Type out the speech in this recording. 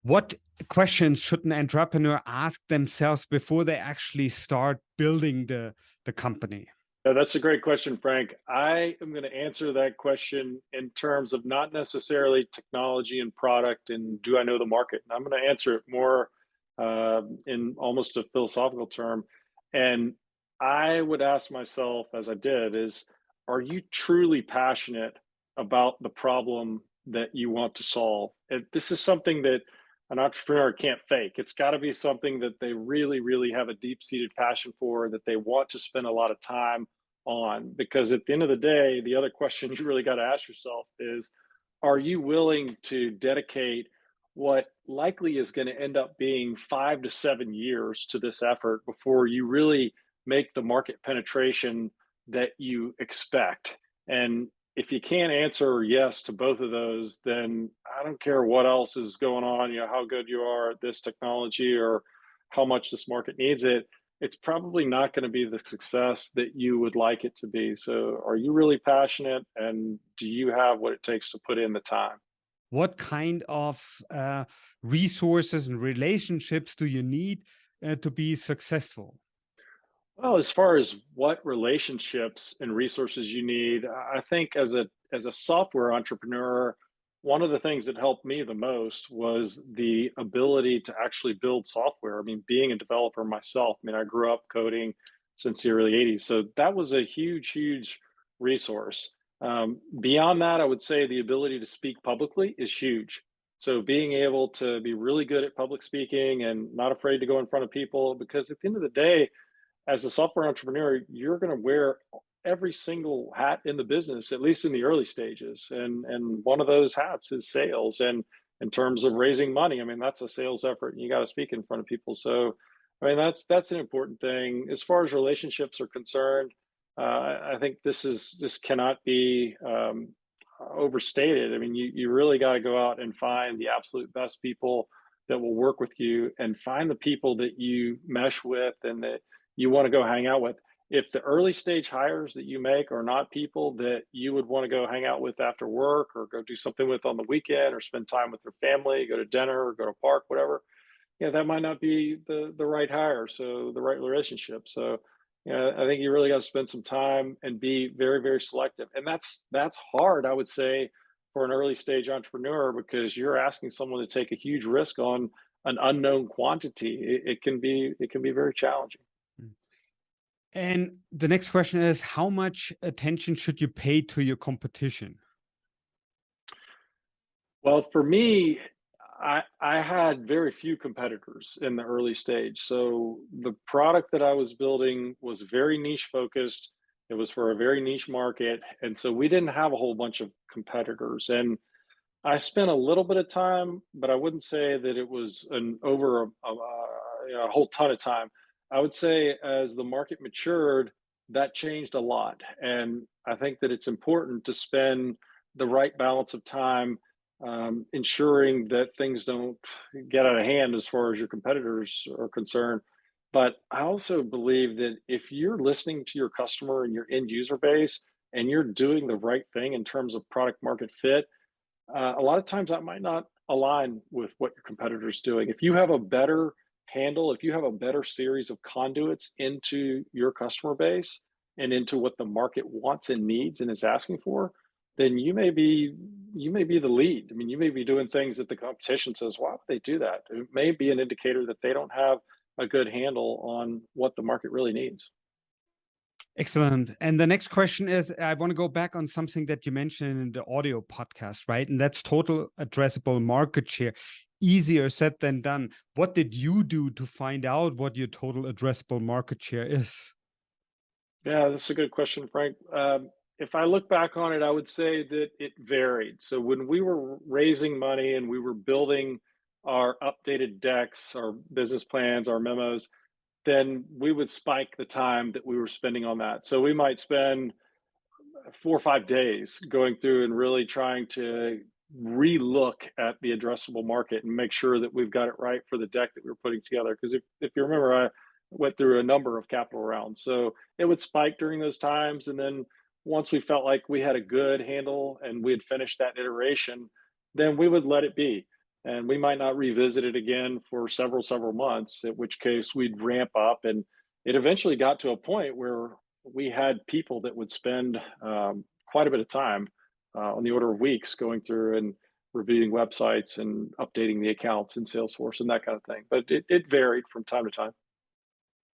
What questions should an entrepreneur ask themselves before they actually start building the company? Yeah, that's a great question, Frank. I am going to answer that question in terms of not necessarily technology and product and do I know the market. And I'm going to answer it more in almost a philosophical term. And I would ask myself, as I did, is are you truly passionate about the problem that you want to solve? And this is something that an entrepreneur can't fake. It's got to be something that they really, really have a deep-seated passion for, that they want to spend a lot of time on. Because at the end of the day, the other question you really got to ask yourself is, are you willing to dedicate what likely is going to end up being 5 to 7 years to this effort before you really make the market penetration that you expect? And if you can't answer yes to both of those, then I don't care what else is going on, how good you are at this technology or how much this market needs it, it's probably not going to be the success that you would like it to be. So are you really passionate, and do you have what it takes to put in the time? What kind of resources and relationships do you need to be successful? Well, as far as what relationships and resources you need, I think as a software entrepreneur, one of the things that helped me the most was the ability to actually build software. I mean, being a developer myself, I mean, I grew up coding since the early 80s. So that was a huge, huge resource. Beyond that, I would say the ability to speak publicly is huge. So being able to be really good at public speaking and not afraid to go in front of people, because at the end of the day, as a software entrepreneur, you're going to wear every single hat in the business, at least in the early stages. And one of those hats is sales. And in terms of raising money, I mean, that's a sales effort, and you got to speak in front of people. So, I mean, that's an important thing. As far as relationships are concerned, I think this cannot be overstated. I mean, you really got to go out and find the absolute best people that will work with you, and find the people that you mesh with and that you want to go hang out with. If the early stage hires that you make are not people that you would want to go hang out with after work or go do something with on the weekend or spend time with their family, go to dinner or go to a park, whatever, that might not be the right hire. So the right relationship. So, I think you really got to spend some time and be very, very selective. And that's hard, I would say, for an early stage entrepreneur, because you're asking someone to take a huge risk on an unknown quantity. It can be very challenging. And the next question is, how much attention should you pay to your competition? Well, for me, I had very few competitors in the early stage. So the product that I was building was very niche focused. It was for a very niche market. And so we didn't have a whole bunch of competitors. And I spent a little bit of time, but I wouldn't say that it was an over a whole ton of time. I would say as the market matured, that changed a lot. And I think that it's important to spend the right balance of time ensuring that things don't get out of hand as far as your competitors are concerned. But I also believe that if you're listening to your customer and your end user base and you're doing the right thing in terms of product market fit, a lot of times that might not align with what your competitor's doing. If you have a better handle, if you have a better series of conduits into your customer base and into what the market wants and needs and is asking for, then you may be the lead. I mean, you may be doing things that the competition says, why would they do that? It may be an indicator that they don't have a good handle on what the market really needs. Excellent. And the next question is, I want to go back on something that you mentioned in the audio podcast, right? And that's total addressable market share. Easier said than done. What did you do to find out what your total addressable market share is? Yeah, that's a good question, Frank. If I look back on it, I would say that it varied. So when we were raising money and we were building our updated decks, our business plans, our memos, then we would spike the time that we were spending on that. So we might spend 4 or 5 days going through and really trying to re-look at the addressable market and make sure that we've got it right for the deck that we were putting together. Because if you remember, I went through a number of capital rounds. So it would spike during those times. And then once we felt like we had a good handle and we had finished that iteration, then we would let it be. and we might not revisit it again for several months, at which case we'd ramp up. And it eventually got to a point where we had people that would spend quite a bit of time on the order of weeks going through and reviewing websites and updating the accounts in Salesforce and that kind of thing. But it varied from time to time.